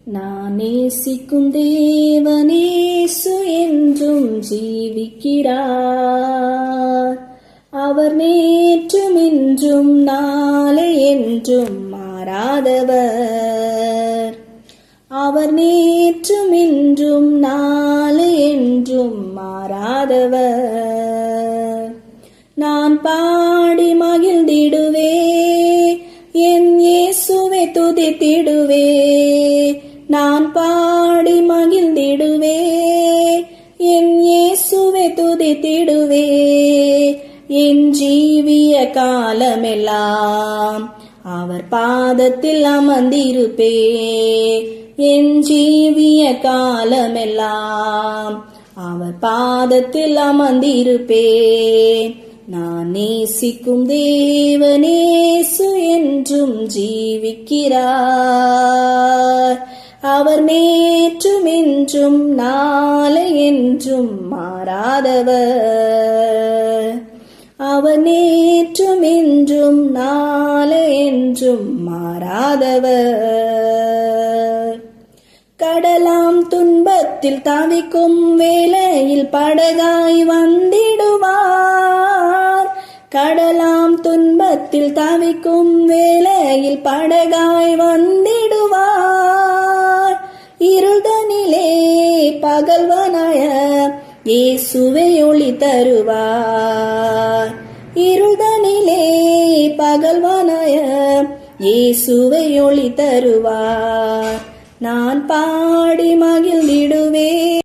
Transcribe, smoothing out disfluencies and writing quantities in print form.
நான் நேசிக்கும் தேவனேசு என்றும் ஜீவிக்கிறார். அவர் நேற்றும் இன்றும் நாளை என்றும் மாறாதவர். அவர் நேற்றும் இன்றும் நாளை என்றும் மாறாதவர். நான் பாடி மகிழ்ந்திடுவே, என் இயேசுவை துதித்திடுவே. நான் பாடி மகிழ்ந்திடுவே, என் இயேசுவை துதித்திடுவே. என் ஜீவிய காலமெல்லாம் அவர் பாதத்தில் அமர்ந்திருப்பே. என் ஜீவிய காலமெல்லாம் அவர் பாதத்தில் அமர்ந்திருப்பே. நான் நேசிக்கும் தேவனேசு என்றும் ஜீவிக்கிறார். அவர் நேற்றும் இன்றும் நாளை என்றும் மாறாதவர். அவர் நேற்றும் இன்றும் நாளை என்றும் மாறாதவர். கடலாம் துன்பத்தில் தவிக்கும் வேளையில் படகாய் வந்திடுவார். கடலாம் துன்பத்தில் தவிக்கும் வேளையில் படகாய் வந்திடுவார். இருள்தனிலே பகல்வனாய இயேசுவே ஒளி தருவார். இருள்தனிலே பகல்வனாய இயேசுவே ஒளி தருவார். நான் பாடி மகிழ்ந்திடுவே.